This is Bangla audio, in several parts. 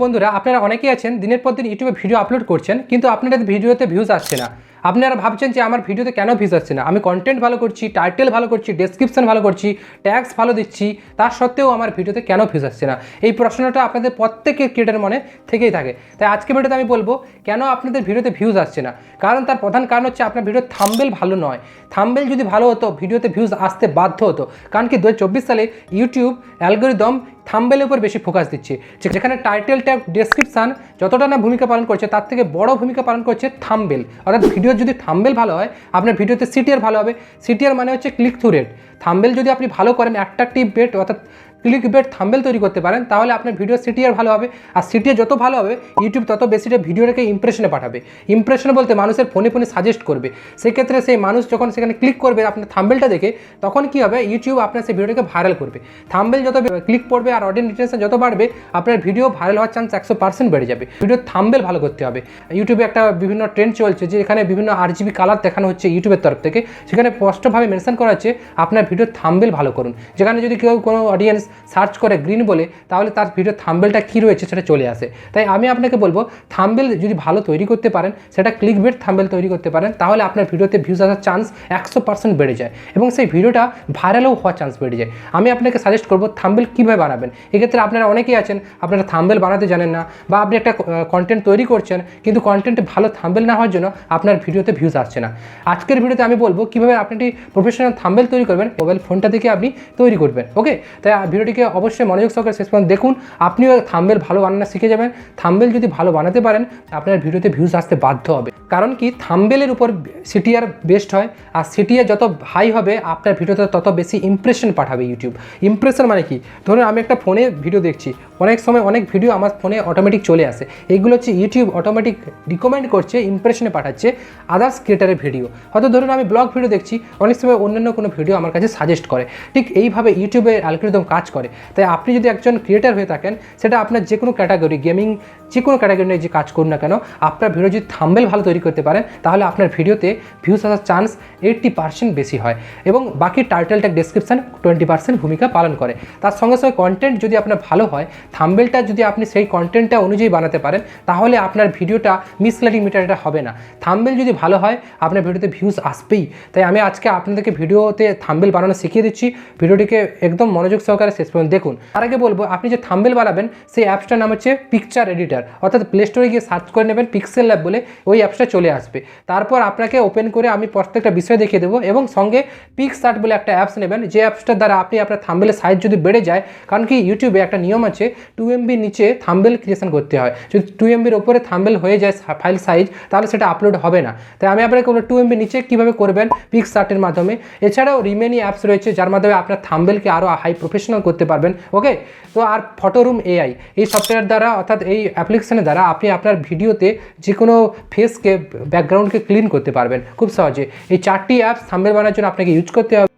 বন্ধুরা, আপনারা অনেকেই আছেন দিনের পর দিন ইউটিউবে ভিডিও আপলোড করছেন, কিন্তু আপনাদের ভিডিওতে ভিউজ আসছে না। আপনারা ভাবছেন যে আমার ভিডিওতে কেন ভিউজ আসছে না। আমি কন্টেন্ট ভালো করছি, টাইটেল ভালো করছি, ডেসক্রিপশন ভালো করছি, ট্যাগস ভালো দিচ্ছি, তার সত্ত্বেও আমার ভিডিওতে কেন ভিউজ আসছে না। এই প্রশ্নটা আপনাদের প্রত্যেকের ক্রিয়েটারের মনে থেকেই থাকে। তাই আজকে ভিডিওতে আমি বলবো কেন আপনাদের ভিডিওতে ভিউজ আসছে না। কারণ তার প্রধান কারণ হচ্ছে আপনার ভিডিওর থাম্বনেল ভালো নয়। থাম্বনেল যদি ভালো হতো ভিডিওতে ভিউজ আসতে বাধ্য হতো। কারণ কি 2024 সালে ইউটিউব অ্যালগরিদম থাম্বনেলের উপর বেশি ফোকাস দিচ্ছে, যেখানে টাইটেল ট্যাগ ডেসক্রিপশান যতটা না ভূমিকা পালন করছে তার থেকে বড় ভূমিকা পালন করছে থাম্বনেল। অর্থাৎ ভিডিওর যদি থাম্বনেল ভালো হয় আপনার ভিডিওতে সিটিআর ভালো হবে। সিটিআর মানে হচ্ছে ক্লিক থ্রু রেট। থাম্বনেল যদি আপনি ভালো করেন, অ্যাট্রাকটিভ বেট অর্থাৎ ক্লিক বেট থাম্বনেল তৈরি করতে পারেন, তাহলে আপনার ভিডিও সিটিআর ভালো হবে। আর সিটিআর যত ভালো হবে ইউটিউব তত বেশিটা ভিডিওটাকে ইমপ্রেশনে পাঠাবে। ইমপ্রেশন বলতে মানুষের ফোনে ফোনে সাজেস্ট করবে। সেক্ষেত্রে সেই মানুষ যখন সেখানে ক্লিক করবে আপনার থাম্বনেলটা দেখে, তখন কী হবে, ইউটিউব আপনার সেই ভিডিওটাকে ভাইরাল করবে। থাম্বনেল যত ক্লিক পড়বে আর অডিয়েন্স রিটেনশন যত বাড়বে আপনার ভিডিও ভাইরাল হওয়ার চান্স 100% বেড়ে যাবে। ভিডিওর থাম্বনেল ভালো করতে হবে। ইউটিউবে একটা বিভিন্ন ট্রেন্ড চলছে যে এখানে বিভিন্ন RGB কালার দেখানো হচ্ছে ইউটিউবের তরফ থেকে, সেখানে স্পষ্টভাবে মেনশন করা হচ্ছে আপনার ভিডিওর থাম্বনেল ভালো করুন। যেখানে যদি কেউ কোনো অডিয়েন্স সার্চ করে গ্রিন বলে, তাহলে তার ভিডিওর থাম্বনেলটা কী রয়েছে সেটা চলে আসে। তাই আমি আপনাকে বলবো থাম্বনেল যদি ভালো তৈরি করতে পারেন, সেটা ক্লিকবেট থাম্বনেল তৈরি করতে পারেন, তাহলে আপনার ভিডিওতে ভিউজ আসার চান্স 100% বেড়ে যায় এবং সেই ভিডিওটা ভাইরালও হওয়ার চান্স বেড়ে যায়। আমি আপনাকে সাজেস্ট করবো থাম্বনেল কীভাবে বানাবেন। এক্ষেত্রে আপনারা অনেকেই আছেন আপনারা থাম্বনেল বানাতে জানেন না, বা আপনি একটা কন্টেন্ট তৈরি করছেন কিন্তু কন্টেন্টে ভালো থাম্বনেল না হওয়ার জন্য আপনার ভিডিওতে ভিউজ আসছে না। আজকের ভিডিওতে আমি বলবো কীভাবে আপনি একটি প্রফেশনাল থাম্বনেল তৈরি করবেন, মোবাইল ফোনটা থেকে আপনি তৈরি করবেন। ওকে, তাই ভিডিওটিকে অবশ্যই মনোযোগ সহকারে শেষ পর্যন্ত দেখুন। আপনিও থাম্বনেল ভালো বানানো শিখে যাবেন। থাম্বনেল যদি ভালো বানাতে পারেন আপনার ভিডিওতে ভিউজ আসতে বাধ্য হবে। কারণ কি থাম্বনেলের উপর সিটিআর বেস্ট হয়, আর সিটিআর যত হাই হবে আপনার ভিডিওতে তত বেশি ইমপ্রেশন পাঠাবে ইউটিউব। ইমপ্রেশন মানে কি, ধরুন আমি একটা ফোনে ভিডিও দেখছি, অনেক সময় অনেক ভিডিও আমার ফোনে অটোমেটিক চলে আসে। এইগুলো হচ্ছে ইউটিউব অটোমেটিক রিকমেন্ড করছে, ইমপ্রেশনে পাঠাচ্ছে আদার্স ক্রিয়েটারের ভিডিও। হয়তো ধরুন আমি ব্লগ ভিডিও দেখছি, অনেক সময় অন্যান্য কোনো ভিডিও আমার কাছে সাজেস্ট করে। ঠিক এইভাবে ইউটিউবের অ্যালগরিদম কাজ করে। তাই আপনি যদি একজন ক্রিয়েটার হয়ে থাকেন, সেটা আপনার যে কোনো ক্যাটাগরি, গেমিং যে কোনো ক্যাটাগরি নিয়ে যে কাজ করুন না কেন, আপনার ভিডিও যদি থাম্বনেল ভালো তৈরি করতে পারেন, তাহলে আপনার ভিডিওতে ভিউজ আসার চান্স 80% বেশি হয় এবং বাকি টাইটেল ট্যাগ ডেসক্রিপশন 20% ভূমিকা পালন করে। তার সঙ্গে সঙ্গে কন্টেন্ট যদি আপনার ভালো হয়, থাম্বনেলটা যদি আপনি সেই কন্টেন্টটা অনুযায়ী বানাতে পারেন, তাহলে আপনার ভিডিওটা মিসলিডিং মেটেরিয়ালটা হবে না। থাম্বনেল যদি ভালো হয় আপনার ভিডিওতে ভিউজ আসবেই। তাই আমি আজকে আপনাদেরকে ভিডিওতে থাম্বনেল বানানো শিখিয়ে দিচ্ছি। ভিডিওটিকে একদম মনোযোগ সহকারে শেষ পর্যন্ত দেখুন। তার আগে বলবো, আপনি যে থাম্বনেল বানাবেন সেই অ্যাপসটার নাম হচ্ছে পিকচার এডিটর, অর্থাৎ প্লে স্টোরে গিয়ে সার্চ করে নেবেন পিক্সেল ল্যাব বলে, ওই অ্যাপসটা চলে আসবে। তারপর আপনাকে ওপেন করে আমি প্রত্যেকটা বিষয় দেখিয়ে দেবো এবং সঙ্গে পিক্সআর্ট বলে একটা অ্যাপস নেবেন, যে অ্যাপসটার দ্বারা আপনি আপনার থাম্বনেলের সাইজ যদি বেড়ে যায়, কারণ কি ইউটিউবে একটা নিয়ম আছে 2 MB নিচে থাম্বনেল ক্রিয়েশন করতে হয়। যদি 2 MBর ওপরে থাম্বনেল হয়ে যায় ফাইল সাইজ, তাহলে সেটা আপলোড হবে না। তাই আমি আপনাকে বলবো 2 MB নিচে কীভাবে করবেন, পিক্সআর্টের মাধ্যমে। এছাড়াও রিমেনি অ্যাপস রয়েছে যার মাধ্যমে আপনার থাম্বনেলকে আরও হাই প্রফেশনাল করতে পারবেন। ওকে, তো আর ফটোরুম AI এই সফটওয়্যার দ্বারা, অর্থাৎ এই অ্যাপ্লিকেশনের দ্বারা আপনি আপনার ভিডিওতে যে কোনো ফেসকে, ব্যাকগ্রাউন্ডকে ক্লিন করতে পারবেন খুব সহজে। এই 4টি অ্যাপস থাম্বনেল বানানোর জন্য আপনাকে ইউজ করতে হবে।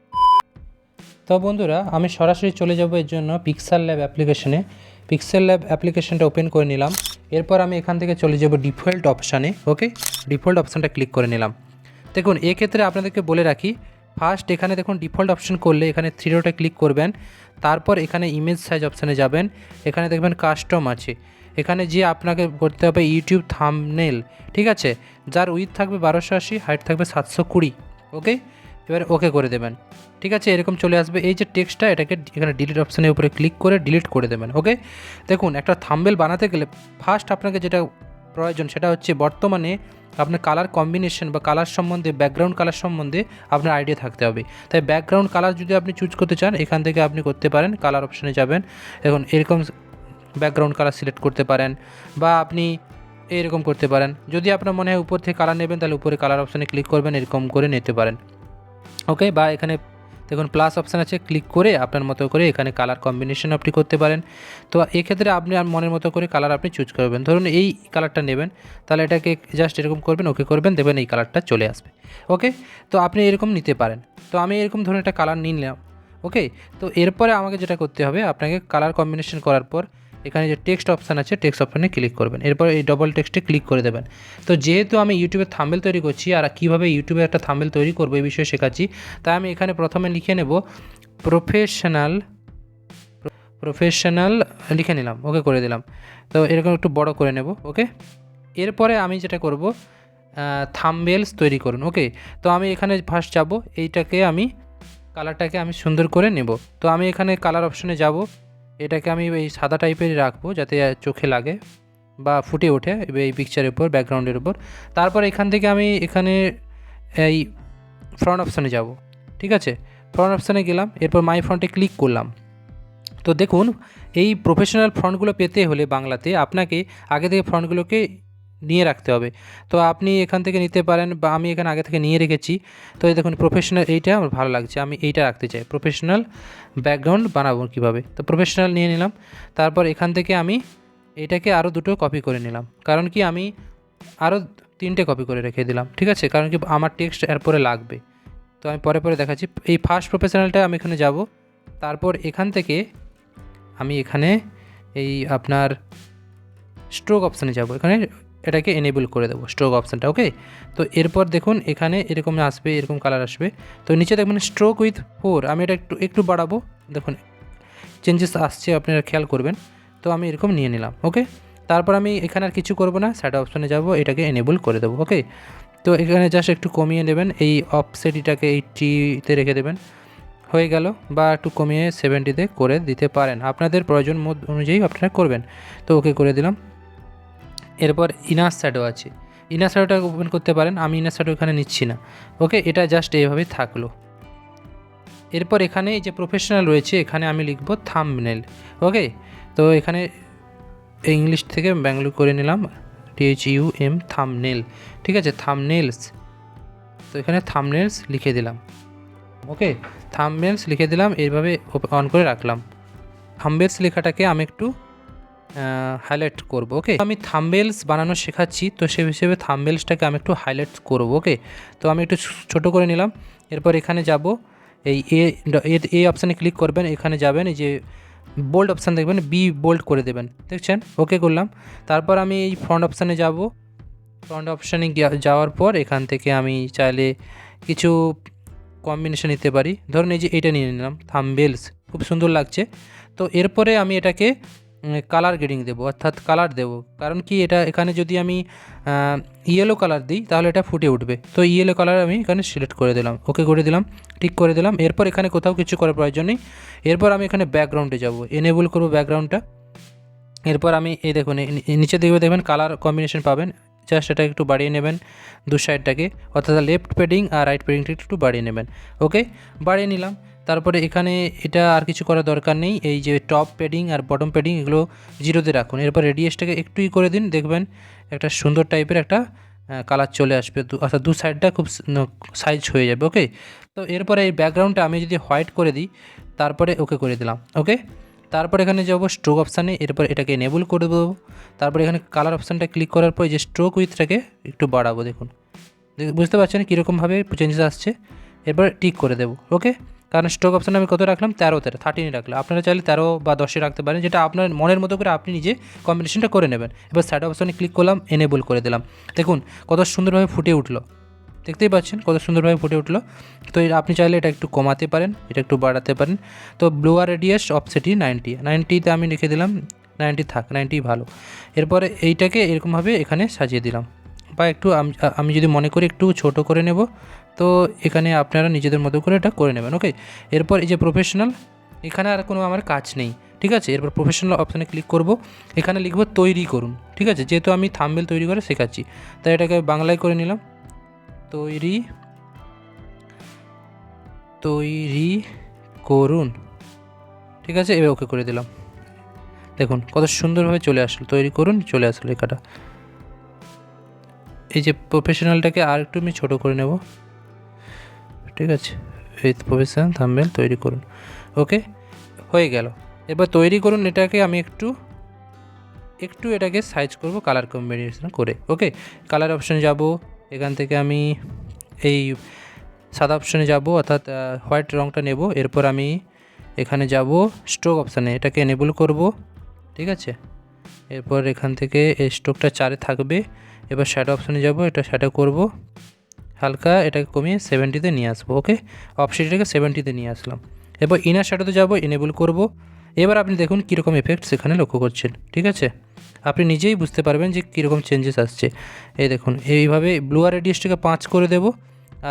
তো বন্ধুরা, আমি সরাসরি চলে যাব এর জন্য পিক্সেল ল্যাব অ্যাপ্লিকেশনে। পিক্সেল ল্যাব অ্যাপ্লিকেশনটা ওপেন করে নিলাম। এরপর আমি এখান থেকে চলে যাব ডিফল্ট অপশানে। ওকে, ডিফল্ট অপশানটা ক্লিক করে নিলাম। দেখুন, এক্ষেত্রে আপনাদেরকে বলে রাখি, ফার্স্ট এখানে দেখুন ডিফল্ট অপশান করলে এখানে 3 ডটে ক্লিক করবেন। তারপর এখানে ইমেজ সাইজ অপশানে যাবেন। এখানে দেখবেন কাস্টম আছে, এখানে যে আপনাকে করতে হবে ইউটিউব থাম্বনেল, ঠিক আছে, যার উইথ থাকবে 1280, হাইট থাকবে 720। ওকে, এবার ওকে করে দেবেন। ঠিক আছে, এরকম চলে আসবে। এই যে টেক্সটটা, এটাকে এখানে ডিলিট অপশানের উপরে ক্লিক করে ডিলিট করে দেবেন। ওকে, দেখুন একটা থাম্বনেল বানাতে গেলে ফার্স্ট আপনাকে যেটা প্রয়োজন সেটা হচ্ছে বর্তমানে আপনার কালার কম্বিনেশন বা কালার সম্বন্ধে, ব্যাকগ্রাউন্ড কালার সম্বন্ধে আপনার আইডিয়া থাকতে হবে। তাই ব্যাকগ্রাউন্ড কালার যদি আপনি চুজ করতে চান, এখান থেকে আপনি করতে পারেন, কালার অপশানে যাবেন। এখন এরকম ব্যাকগ্রাউন্ড কালার সিলেক্ট করতে পারেন, বা আপনি এরকম করতে পারেন। যদি আপনার মনে হয় উপর থেকে কালার নেবেন, তাহলে উপরে কালার অপশানে ক্লিক করবেন, এরকম করে নিতে পারেন। ওকে, বা এখানে দেখুন প্লাস অপশান আছে, ক্লিক করে আপনার মতো করে এখানে কালার কম্বিনেশন আপনি করতে পারেন। তো এক্ষেত্রে আপনি মনের মতো করে কালার আপনি চুজ করবেন। ধরুন এই কালারটা নেবেন, তাহলে এটাকে জাস্ট এরকম করবেন, ওকে করবেন, দেবেন, এই কালারটা চলে আসবে। ওকে, তো আপনি এরকম নিতে পারেন। তো আমি এরকম ধরুন একটা কালার নিলাম। ওকে, তো এরপরে আমাকে যেটা করতে হবে, আপনাকে কালার কম্বিনেশন করার পর এখানে যে টেক্সট অপশান আছে, টেক্সট অপশানে ক্লিক করবেন। এরপর এই ডবল টেক্সটে ক্লিক করে দেবেন। তো যেহেতু আমি ইউটিউবে থাম্বনেল তৈরি করছি, আর কীভাবে ইউটিউবে একটা থাম্বনেল তৈরি করবো এই বিষয়ে শেখাচ্ছি, তাই আমি এখানে প্রথমে লিখে নেব প্রফেশনাল লিখে নিলাম, ওকে করে দিলাম। তো এরকম একটু বড় করে নেব, ওকে। এরপরে আমি যেটা করব, থাম্বনেলস তৈরি করুন, ওকে। তো আমি এখানে ফার্স্ট যাব, এইটাকে আমি কালারটাকে আমি সুন্দর করে নেব। তো আমি এখানে কালার অপশনে যাব, এটাকে আমি এই সাদা টাইপের রাখবো যাতে চোখে লাগে বা ফুটে ওঠে এই পিকচারের উপর, ব্যাকগ্রাউন্ডের উপর। তারপর এখান থেকে আমি এখানে এই ফ্রন্ট অপশানে যাব, ঠিক আছে। ফ্রন্ট অপশানে গেলাম, এরপর মাই ফ্রন্টে ক্লিক করলাম। তো দেখুন, এই প্রফেশনাল ফ্রন্টগুলো পেতে হলে বাংলাতে আপনাকে আগে থেকে ফ্রন্টগুলোকে নিয়ে রাখতে হবে। তো আপনি এখান থেকে নিতে পারেন বা আমি এখানে আগে থেকে নিয়ে রেখেছি। তো এই দেখুন প্রফেশনাল, এইটা আমার ভালো লাগছে, আমি এইটা রাখতে চাই। প্রফেশনাল ব্যাকগ্রাউন্ড বানাবো কীভাবে, তো প্রফেশনাল নিয়ে নিলাম। তারপর এখান থেকে আমি এটাকে আরও দুটো কপি করে নিলাম, কারণ কি আমি আরও 3টে কপি করে রেখে দিলাম, ঠিক আছে, কারণ কি আমার টেক্সট এরপরে লাগবে। তো আমি পরে পরে দেখাচ্ছি। এই ফার্স্ট প্রফেশনালটা আমি এখানে যাব, তারপর এখান থেকে আমি এখানে এই আপনার স্ট্রোক অপশানে যাব, এখানে এটাকে এনেবল করে দেবো স্ট্রোক অপশানটা, ওকে। তো এরপর দেখুন এখানে এরকম আসবে, এরকম কালার আসবে। তো নিচে দেখবেন স্ট্রোক উইথ 4, আমি এটা একটু বাড়াবো, দেখুন চেঞ্জেস আসছে, আপনারা খেয়াল করবেন। তো আমি এরকম নিয়ে নিলাম, ওকে। তারপর আমি এখানে আর কিছু করব না, শ্যাডো অপশানে যাব, এটাকে এনেবল করে দেবো, ওকে। তো এখানে জাস্ট একটু কমিয়ে নেবেন, এই অফসেট এটাকে 80-তে রেখে দেবেন, হয়ে গেল। বা একটু কমিয়ে 70-তে করে দিতে পারেন, আপনাদের প্রয়োজন অনুযায়ী আপনারা করবেন। তো ওকে করে দিলাম। এরপর ইনার শ্যাডো আছে, ইনার শ্যাডোটা ওপেন করতে পারেন, আমি ইনার শ্যাডো এখানে নিচ্ছি না, ওকে। এটা জাস্ট এইভাবেই থাকলো। এরপর এখানে এই যে প্রফেশনাল রয়েছে, এখানে আমি লিখব থাম্বনেল, ওকে। তো এখানে ইংলিশ থেকে ব্যাঙ্গালোর করে নিলাম, THUM, থাম্বনেল, ঠিক আছে, থাম্বনেলস। তো এখানে থাম্বনেলস লিখে দিলাম, ওকে। থাম্বনেলস লিখে দিলাম, এইভাবে অন করে রাখলাম। থাম্বনেলস লেখাটাকে আমি একটু হাইলাইট করব, ওকে। আমি থাম্বনেলস বানানো শেখাচ্ছি, তো সেই হিসেবে থাম্বনেলসটাকে আমি একটু হাইলাইট করব, ওকে। তো আমি একটু ছোটো করে নিলাম। এরপর এখানে যাব, এই এ অপশানে ক্লিক করবেন, এখানে যাবেন, এই যে বোল্ড অপশান দেখবেন, বি বোল্ড করে দেবেন, দেখছেন, ওকে করলাম। তারপর আমি এই ফ্রন্ট অপশানে যাব, ফ্রন্ট অপশানে যাওয়ার পর এখান থেকে আমি চাইলে কিছু কম্বিনেশন নিতে পারি, ধরুন এই যে এটা নিয়ে নিলাম, থাম্বনেলস, খুব সুন্দর লাগছে। তো এরপরে আমি এটাকে কালার গ্রেডিং দেবো, অর্থাৎ কালার দেবো, কারণ কি এটা এখানে যদি আমি ইয়েলো কালার দিই তাহলে এটা ফুটে উঠবে। তো ইয়েলো কালার আমি এখানে সিলেক্ট করে দিলাম, ওকে করে দিলাম, ঠিক করে দিলাম। এরপর এখানে কোথাও কিছু করার প্রয়োজন নেই। এরপর আমি এখানে ব্যাকগ্রাউন্ডে যাব, এনেবল করবো ব্যাকগ্রাউন্ডটা। এরপর আমি এই দেখুন নিচে দেখবেন কালার কম্বিনেশন পাবেন, জাস্ট এটা একটু বাড়িয়ে নেবেন দু সাইডটাকে, অর্থাৎ লেফট পেডিং আর রাইট পেডিংটা একটু বাড়িয়ে নেবেন, ওকে, বাড়িয়ে নিলাম। তারপরে এখানে এটা আর কিছু করার দরকার নেই, এই যে টপ পেডিং আর বটম পেডিং এগুলো 0-তে রাখুন। এরপর রেডিয়াসটাকে একটুই করে দিন, দেখবেন একটা সুন্দর টাইপের একটা কালার চলে আসবে, অর্থাৎ দু সাইডটা খুব সাইজ হয়ে যাবে, ওকে। তো এরপরে এই ব্যাকগ্রাউন্ডটা আমি যদি হোয়াইট করে দিই, তারপরে ওকে করে দিলাম, ওকে। তারপর এখানে যাবো স্ট্রোক অপশানে, এরপর এটাকে এনেবল করে দেবো। তারপর এখানে কালার অপশানটা ক্লিক করার পর যে স্ট্রোক উইথটাকে একটু বাড়াবো, দেখুন বুঝতে পারছেন কীরকমভাবে চেঞ্জেস আসছে। এরপর টিক করে দেবো, ওকে। কারণ স্ট্রোক অপশানে আমি কত রাখলাম, 13 রাখলাম, আপনারা চাইলে 13 বা 10 রাখতে পারেন, যেটা আপনার মনের মতো করে আপনি নিজে কম্বিনেশনটা করে নেবেন। এবার শ্যাডো অপশানে ক্লিক করলাম, এনেবল করে দিলাম, দেখুন কত সুন্দরভাবে ফুটে উঠলো, দেখতেই পাচ্ছেন কত সুন্দরভাবে ফুটে উঠলো। তো আপনি চাইলে এটা একটু কমাতে পারেন, এটা একটু বাড়াতে পারেন। তো ব্লোয়ার রেডিয়াস অফসেটই 90-তে আমি রেখে দিলাম, 90 থাক, 90 ভালো। এরপরে এইটাকে এরকমভাবে এখানে সাজিয়ে দিলাম, বা একটু আমি যদি মনে করি একটু ছোট করে নেব, তো এখানে আপনারা নিজেদের মতো করে এটা করে নেবেন, ওকে। এরপর এই যে প্রফেশনাল, এখানে আর কোনো আমার কাজ নেই, ঠিক আছে। এরপর প্রফেশনাল অপশানে ক্লিক করব, এখানে লিখব তৈরি করুন, ঠিক আছে, যেহেতু আমি থাম্বনেল তৈরি করে শেখাচ্ছি, তাই এটাকে বাংলায় করে নিলাম, তৈরি করুন, ঠিক আছে। এবার ওকে করে দিলাম, দেখুন কত সুন্দরভাবে চলে আসলো, তৈরি করুন চলে আসলো লেখাটা। এই যে প্রফেশনালটাকে আর একটু আমি ছোটো করে নেব, ঠিক আছে, এই প্রফেশনাল থাম্বনেল তৈরি করুন, ওকে, হয়ে গেল। এবার তৈরি করুন এটাকে আমি একটু এটাকে সাইজ করব কালার কম্বিনেশন করে, ওকে। কালার অপশানে যাব, এখান থেকে আমি এই সাদা অপশানে যাব, অর্থাৎ হোয়াইট রঙটা নেব। এরপর আমি এখানে যাব স্ট্রোক অপশানে, এটাকে এনেবল করব, ঠিক আছে। এরপর এখান থেকে এই স্ট্রোকটা 4-এ থাকবে। এবার শ্যাডো অপশানে যাব, এটা শ্যাডো করব হালকা, এটাকে কমিয়ে 70-তে নিয়ে আসবো, ওকে। অপশানটাকে 70-তে নিয়ে আসলাম। এরপর ইনার শ্যাডোতে যাব, এনেবল করব, এবার আপনি দেখুন কীরকম এফেক্ট সেখানে লক্ষ্য করছেন। ঠিক আছে, আপনি নিজেই বুঝতে পারবেন যে কীরকম চেঞ্জেস আসছে। এই দেখুন এইভাবে ব্লু আর রেডিয়াসটাকে 5 করে দেবো,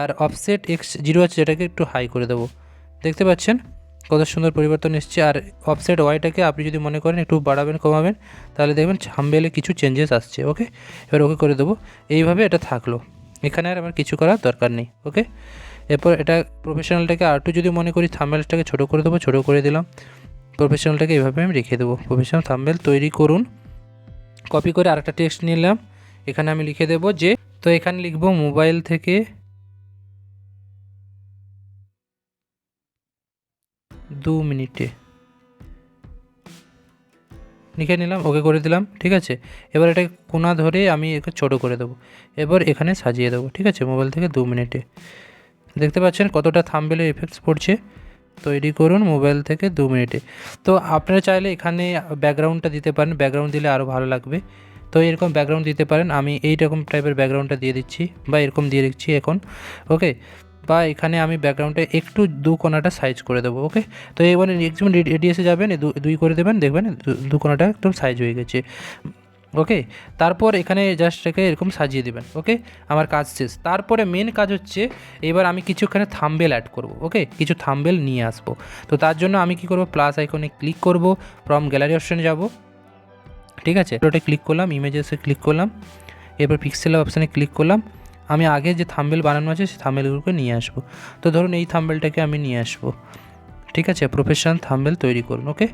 আর অফসেট x0 আছে যেটাকে একটু হাই করে দেবো। দেখতে পাচ্ছেন কত সুন্দর পরিবর্তন এসছে। আর অফসেট ওয়াইটাকে আপনি যদি মনে করেন একটু বাড়াবেন কমাবেন, তাহলে দেখবেন থাম্বনেলে কিছু চেঞ্জেস আসছে। ওকে, এবার ওকে করে দেবো। এইভাবে এটা থাকলো, এখানে আর আমার কিছু করার দরকার নেই। ওকে, এরপর এটা প্রফেশনালটাকে আর একটু যদি মনে করি থাম্বনেলটাকে ছোটো করে দেবো, ছোটো করে দিলাম। প্রফেশনালটাকে এইভাবে আমি রেখে দেবো। প্রফেশনাল থাম্বনেল তৈরি করুন। কপি করে আরেকটা টেক্সট নিলাম, এখানে আমি লিখে দেবো যে, তো এখানে লিখবো মোবাইল থেকে 2 মিনিটে লিখে নিলাম, ওকে করে দিলাম। ঠিক আছে, এবার এটাকে কোনা ধরে আমি একে ছোটো করে দেবো, এবার এখানে সাজিয়ে দেবো। ঠিক আছে, মোবাইল থেকে 2 মিনিটে। দেখতে পাচ্ছেন কতটা থাম্বনেলের এফেক্টস পড়ছে। তৈরি করুন মোবাইল থেকে 2 মিনিটে। তো আপনারা চাইলে এখানে ব্যাকগ্রাউন্ডটা দিতে পারেন, ব্যাকগ্রাউন্ড দিলে আরও ভালো লাগবে। তো এরকম ব্যাকগ্রাউন্ড দিতে পারেন, আমি এইরকম টাইপের ব্যাকগ্রাউন্ডটা দিয়ে দিচ্ছি, বা এরকম দিয়ে দিচ্ছি এখন। ওকে, বা এখানে আমি ব্যাকগ্রাউন্ডে একটু 2 কোণাটা সাইজ করে দেবো। ওকে, তো এবারে একদম রেডিয়াসে যাবেন, 2 করে দেবেন, দেখবেন 2 কোণাটা একদম সাইজ হয়ে গেছে। ওকে, তারপর এখানে জাস্ট রেখে এরকম সাজিয়ে দেবেন। ওকে, আমার কাজ শেষ। তারপরে মেন কাজ হচ্ছে এবার আমি কিছু এখানে থাম্বনেল অ্যাড করব। ওকে, কিছু থাম্বনেল নিয়ে আসবো। তো তার জন্য আমি কি করব, প্লাস আইকনে ক্লিক করব, ফ্রম গ্যালারি অপশানে যাব। ঠিক আছে, ওটা ক্লিক করলাম, ইমেজেসে ক্লিক করলাম, এরপর পিক্সেল অপশানে ক্লিক করলাম। আমি আগে যে থাম্বনেল বানানো আছে সেই থাম্বনেলগুলোকে নিয়ে আসবো। তো ধরুন এই থাম্বনেলটাকে আমি নিয়ে আসবো। ঠিক আছে, প্রফেশনাল থাম্বনেল তৈরি করুন। ওকে,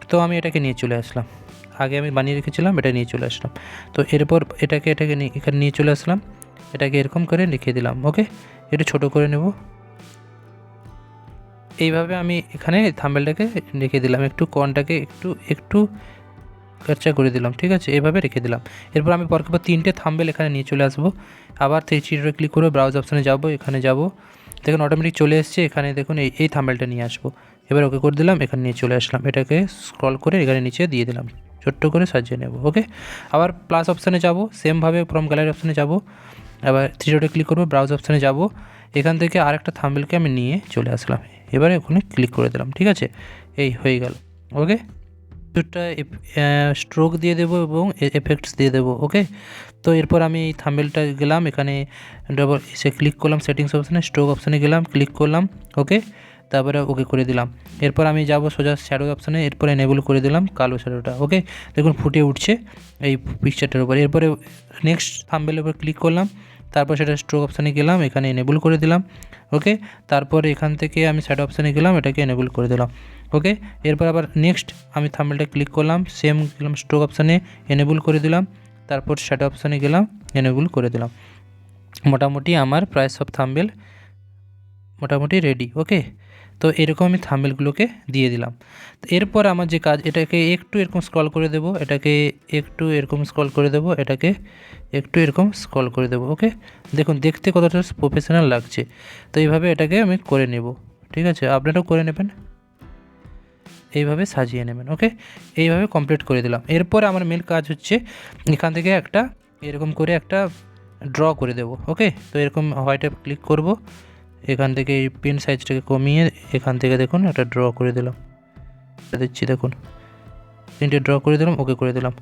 তো আমি এটাকে নিয়ে চলে আসলাম, আগে আমি বানিয়ে রেখেছিলাম, এটা নিয়ে চলে আসলাম। তো এরপর এটাকে এখানে নিয়ে চলে আসলাম, এটাকে এরকম করে লিখে দিলাম। ওকে, এটা ছোটো করে নেব। এইভাবে আমি এখানে থাম্বনেলটাকে রেখে দিলাম, একটু কর্নটাকে একটু একটু কাচ্চা করে দিলাম। ঠিক আছে, এইভাবে রেখে দিলাম। এরপর আমি পরপর 3টে থাম্বনেল এখানে নিয়ে চলে আসবো। আবার 3 ক্লিক করে ব্রাউজ অপশানে যাব, এখানে যাব, দেখুন অটোমেটিক চলে এসছে। এখানে দেখুন এই থাম্বনেলটা নিয়ে আসবো। এবার ওকে করে দিলাম, এখানে নিয়ে চলে আসলাম, এটাকে স্ক্রল করে এখানে নিচে দিয়ে দিলাম, ছোট্ট করে সাজিয়ে নেব। ওকে, আবার প্লাস অপশানে যাব, সেমভাবে ফ্রম গ্যালারি অপশানে যাব, আবার 3 ক্লিক করবো, ব্রাউজ অপশানে যাব, এখান থেকে আরেকটা থাম্বনেলকে আমি নিয়ে চলে আসলাম, এবারে ওখানে ক্লিক করে দিলাম। ঠিক আছে, এই হয়ে গেল। ওকে, দুটা স্ট্রোক দিয়ে দেবো এবং এফেক্টস দিয়ে দেবো। ওকে, তো এরপর আমি এই থাম্বনেলটা গেলাম, এখানে ডবল এসে ক্লিক করলাম, সেটিংস অপশানে স্ট্রোক অপশানে গেলাম, ক্লিক করলাম। ওকে, তারপরে ওকে করে দিলাম। এরপর আমি যাব সোজা শ্যাডো অপশানে, এরপর এনেবল করে দিলাম কালো শ্যাডোটা। ওকে, দেখুন ফুটে উঠছে এই পিকচারটার উপর। এরপরে নেক্সট থাম্বনেলের উপর ক্লিক করলাম, তারপর সেটা স্ট্রোক অপশানে গেলাম, এখানে এনেবল করে দিলাম। ওকে, তারপর এখান থেকে আমি শ্যাডো অপশানে গেলাম, এটাকে এনেবল করে দিলাম। ওকে, এরপর আবার নেক্সট আমি থাম্বনেলটা ক্লিক করলাম, সেম গেলাম স্ট্রোক অপশানে, এনেবল করে দিলাম, তারপর শ্যাডো অপশানে গেলাম, এনেবল করে দিলাম। মোটামুটি আমার প্রায় সব থাম্বনেল মোটামুটি রেডি। ওকে, তো এরকম আমি থাম্বনেলগুলোকে দিয়ে দিলাম। তো এরপর আমার যে কাজ, এটাকে একটু এরকম স্ক্রল করে দেবো, এটাকে একটু এরকম স্ক্রল করে দেবো, এটাকে একটু এরকম স্ক্রল করে দেবো। ওকে, দেখুন দেখতে কতটা প্রফেশনাল লাগছে। তো এইভাবে এটাকে আমি করে নেব। ঠিক আছে, আপনারাও করে নেবেন, এইভাবে সাজিয়ে নেবেন। ওকে, এইভাবে কমপ্লিট করে দিলাম। এরপর আমার মেন কাজ হচ্ছে এখান থেকে একটা এরকম করে একটা ড্র করে দেব। ওকে, তো এরকম হোয়াইটে ক্লিক করব, এখান থেকে এই পেন সাইজটাকে কমিয়ে এখান থেকে দেখুন একটা ড্র করে দিলাম, দিচ্ছি দেখুন 3টে ড্র করে দিলাম, ওকে করে দিলাম।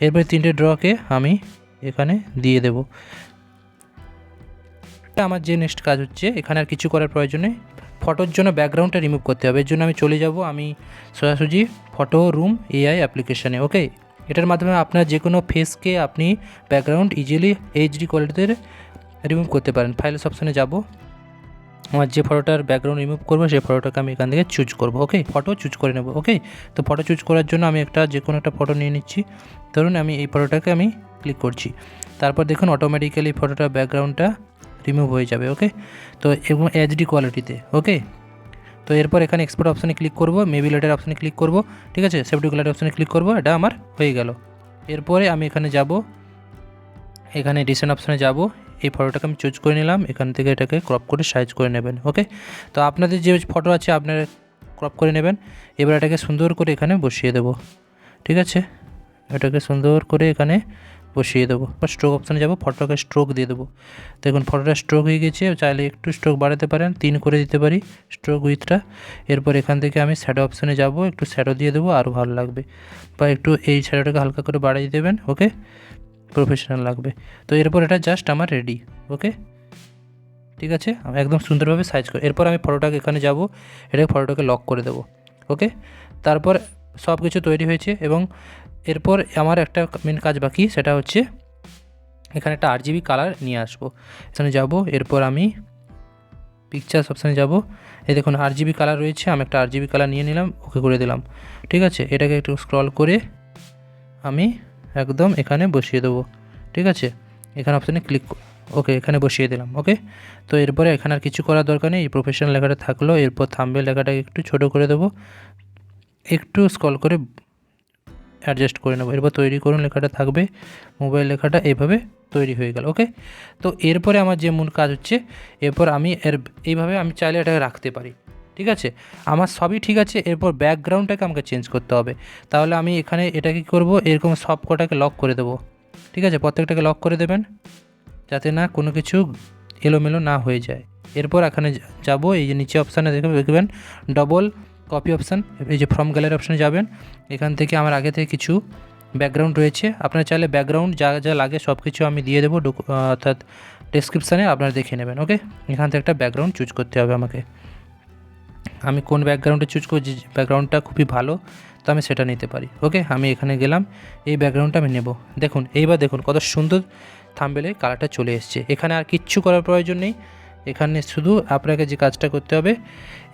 এরপরে 3টে ড্রকে আমি এখানে দিয়ে দেব। আমার যে নেক্সট কাজ হচ্ছে, এখানে আর কিছু করার প্রয়োজন নেই, ফটোর জন্য ব্যাকগ্রাউন্ডটা রিমুভ করতে হবে। এর জন্য আমি চলে যাব আমি সোজাসুজি ফটো রুম এআই অ্যাপ্লিকেশানে। ওকে, এটার মাধ্যমে আপনার যে কোনো ফেসকে আপনি ব্যাকগ্রাউন্ড ইজিলি এইচডি কোয়ালিটিতে রিমুভ করতে পারেন। ফাইলস অপশানে যাব, আমার যে ফটোটার ব্যাকগ্রাউন্ড রিমুভ করবো সেই ফটোটাকে আমি এখান থেকে চুজ করবো। ওকে, ফটো চুজ করে নেব। ওকে, তো ফটো চুজ করার জন্য আমি যে কোনো একটা ফটো নিয়ে নিচ্ছি। ধরুন আমি এই ফটোটাকে আমি ক্লিক করছি, তারপর দেখুন অটোমেটিক্যালি ফটোটার ব্যাকগ্রাউন্ডটা রিমুভ হয়ে যাবে। ওকে, তো এবং এইচডি কোয়ালিটিতে। ওকে, তো এরপর এখানে এক্সপোর্ট অপশানে ক্লিক করব, মেবি লেটার অপশানে ক্লিক করব। ঠিক আছে, সেভ টু গ্যালারি অপশানে ক্লিক করব, এটা আমার হয়ে গেল। এরপরে আমি এখানে যাব, এখানে ডিসেন্ট অপশানে যাব, এই ফটোটাকে আমি চুজ করে নিলাম, এখান থেকে এটাকে ক্রপ করে সাইজ করে নেবেন। ওকে, তো আপনাদের যে ফটো আছে আপনারা ক্রপ করে নেবেন। এবার এটাকে সুন্দর করে এখানে বসিয়ে দেব। ঠিক আছে, এটাকে সুন্দর করে এখানে বসিয়ে দেবো। বা স্ট্রোক অপশানে যাবো, ফটোটাকে স্ট্রোক দিয়ে দেবো। দেখুন ফটোটা স্ট্রোক হয়ে গেছে, চাইলে একটু স্ট্রোক বাড়াতে পারেন, 3 করে দিতে পারি স্ট্রোক উইথটা। এরপর এখান থেকে আমি শ্যাডো অপশানে যাব, একটু শ্যাডো দিয়ে দেবো, আরও ভালো লাগবে। বা একটু এই শ্যাডোটাকে হালকা করে বাড়িয়ে দেবেন, ওকে, প্রফেশনাল লাগবে। তো এরপর এটা জাস্ট আমার রেডি, ওকে, ঠিক আছে। আমি একদম সুন্দরভাবে সাইজ করি। এরপর আমি ফটোটাকে এখানে যাব, এটাকে ফটোটাকে লক করে দেবো, ওকে। তারপর সব কিছু তৈরি হয়েছে এবং এরপর আমার একটা মেন কাজ বাকি, সেটা হচ্ছে এখানে একটা RGB কালার নিয়ে আসবো। এখানে যাব, এরপর আমি পিকচার্স অপশানে যাব। এই দেখুন RGB কালার রয়েছে, আমি একটা RGB কালার নিয়ে নিলাম, ওকে করে দিলাম, ঠিক আছে। এটাকে একটু স্ক্রল করে আমি একদম এখানে বসিয়ে দেবো, ঠিক আছে। এখানে অপশানে ক্লিক, ওকে, এখানে বসিয়ে দিলাম, ওকে। তো এরপরে এখানে আর কিছু করার দরকার নেই, এই প্রফেশনাল লেখাটা থাকলো। এরপর থাম্বনেল লেখাটাকে একটু ছোটো করে দেবো, একটু স্ক্রল করে অ্যাডজাস্ট করে নেবো। এরপর তৈরি করুন লেখাটা থাকবে, মোবাইল লেখাটা এইভাবে তৈরি হয়ে গেল, ওকে। তো এরপরে আমার যে মূল কাজ হচ্ছে, এরপর আমি এইভাবে আমি চাইলে এটাকে রাখতে পারি, ঠিক আছে। আমার সবই ঠিক আছে। এরপর ব্যাকগ্রাউন্ডটাকে আমাকে চেঞ্জ করতে হবে। তাহলে আমি এখানে এটা কী করবো, এরকম সব কটাকে লক করে দেবো, ঠিক আছে। প্রত্যেকটাকে লক করে দেবেন যাতে না কোনো কিছু এলোমেলো না হয়ে যায়। এরপর এখানে যাব, এই যে নিচে অপশানে দেখবেন ডবল কপি অপশান, এই যে ফ্রম গ্যালারি অপশানে যাবেন। এখান থেকে আমার আগে থেকে কিছু ব্যাকগ্রাউন্ড রয়েছে, আপনারা চাইলে ব্যাকগ্রাউন্ড যা যা লাগে সব কিছু আমি দিয়ে দেবো, অর্থাৎ ডেসক্রিপশানে আপনারা দেখে নেবেন, ওকে। এখান থেকে একটা ব্যাকগ্রাউন্ড চুজ করতে হবে আমাকে। আমি কোন ব্যাকগ্রাউন্ডে চুজ করছি, ব্যাকগ্রাউন্ডটা খুবই ভালো, তো আমি সেটা নিতে পারি, ওকে। আমি এখানে গেলাম, এই ব্যাকগ্রাউন্ডটা আমি নেব। দেখুন এইবার দেখুন কত সুন্দর থাম্বনেলের কালারটা চলে এসছে। এখানে আর কিচ্ছু করার প্রয়োজন নেই, এখানে শুধু আপনাকে যে কাজটা করতে হবে,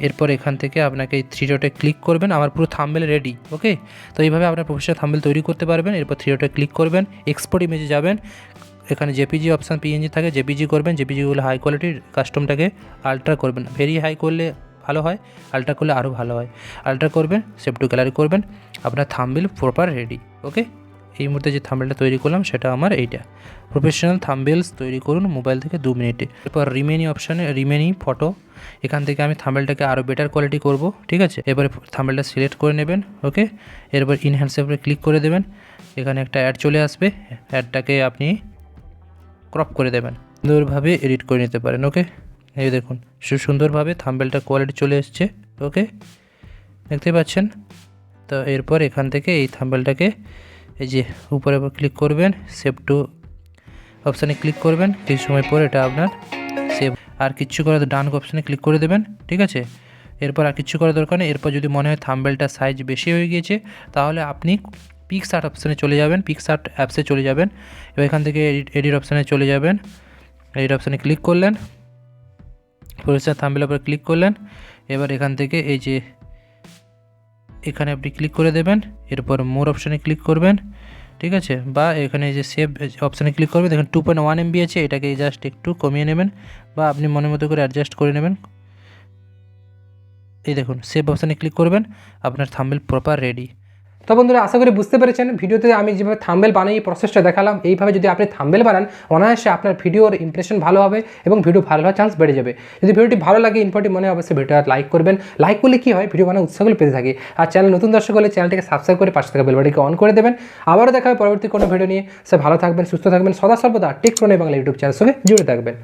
এরপর এখান থেকে আপনাকে এই 3 ডটে ক্লিক করবেন, আমার পুরো থাম্বনেল রেডি, ওকে। তো এইভাবে আপনার প্রফেশনাল থাম্বনেল তৈরি করতে পারবেন। এরপর 3 ডটে ক্লিক করবেন, এক্সপোর্ট ইমেজে যাবেন, এখানে জেপিজি অপশান, PNG থাকে, জেপিজি করবেন। জেপিজিগুলো হাই কোয়ালিটির, কাস্টমটাকে আলট্রা করবেন, ভেরি হাই করলে ভালো হয়, আলট্রা করলে আরও ভালো হয়। আলট্রা করবেন, সেভ টু গ্যালারি করবেন, আপনার থাম্বনেল প্রপার রেডি, ওকে। এই মুহূর্তে যে থাম্বনেলটা তৈরি করলাম সেটা আমার এইটা। প্রফেশনাল থাম্বনেলস তৈরি করুন মোবাইল থেকে 2 মিনিটে। এরপর রিমেনি অপশানে, রিমেনি ফটো, এখান থেকে আমি থাম্বনেলটাকে আরও বেটার কোয়ালিটি করব, ঠিক আছে। এবারে থাম্বনেলটা সিলেক্ট করে নেবেন, ওকে। এরপর ইনহ্যান্সের উপরে ক্লিক করে দেবেন, এখানে একটা অ্যাড চলে আসবে, অ্যাডটাকে আপনি ক্রপ করে দেবেন, সুন্দরভাবে এডিট করে নিতে পারেন, ওকে। এই দেখুন সুন্দরভাবে থাম্বনেলটা কোয়ালিটি চলে এসছে, ওকে, দেখতে পাচ্ছেন। তো এরপর এখান থেকে এই থাম্বনেলটাকে এই যে উপরে ক্লিক করবেন, সেভ টু অপশানে ক্লিক করবেন, কিছু সময় পর এটা আপনার সেভ। আর কিচ্ছু করার, ডান অপশানে ক্লিক করে দেবেন, ঠিক আছে। এরপর আর কিচ্ছু করার দরকার নেই। এরপর যদি মনে হয় থাম্বনেলটার সাইজ বেশি হয়ে গিয়েছে, তাহলে আপনি পিক্সআর্ট অপশানে চলে যাবেন, পিক্সআর্ট অ্যাপসে চলে যাবেন। এবার এখান থেকে এডিট অপশানে চলে যাবেন, এডিট অপশানে ক্লিক করলেন, প্রফেশনাল থাম্বনেলের উপরে ক্লিক করলেন। এবার এখান থেকে এই যে এখানে আপনি ক্লিক করে দেবেন, এরপর মোর অপশানে ক্লিক করবেন, ঠিক আছে। বা এখানে যে সেভ অপশানে ক্লিক করবেন, দেখুন 2.1 MB আছে, এটাকে জাস্ট একটু কমিয়ে নেবেন বা আপনি মনের মতো করে অ্যাডজাস্ট করে নেবেন। এই দেখুন সেভ অপশানে ক্লিক করবেন, আপনার থাম্বনেল প্রপার রেডি। তো বন্ধুরা আশা করি বুঝতে পেরেছেন, ভিডিওতে আমি যেভাবে থাম্বনেল বানাই এই প্রসেসটা দেখালাম, এইভাবে যদি আপনি থাম্বনেল বানান অনায়াসে আপনার ভিডিওর ইমপ্রেশন ভালো হবে এবং ভিডিও ভালো হওয়ার চান্স বেড়ে যাবে। যদি ভিডিওটি ভালো লাগে, ইনফর্মেটিভ মনে হয়, অবশ্যই ভিডিওটা লাইক করবেন। লাইক করলে কী হয়, ভিডিও বানানোর উৎসাহগুলো পেতে থাকে। আর চ্যানেল নতুন দর্শক হলে চ্যানেলটিকে সাবস্ক্রাইব করে পাশে থাকা বেল বাটনটিকে অন করে দেবেন। আবারও দেখা হবে পরবর্তী কোনো ভিডিও নিয়ে। সে ভালো থাকবেন, সুস্থ থাকবেন, সদা সর্বদা টেক প্রণয় বাংলা ইউটিউব চ্যানেলের সঙ্গে জুড়ে থাকবেন।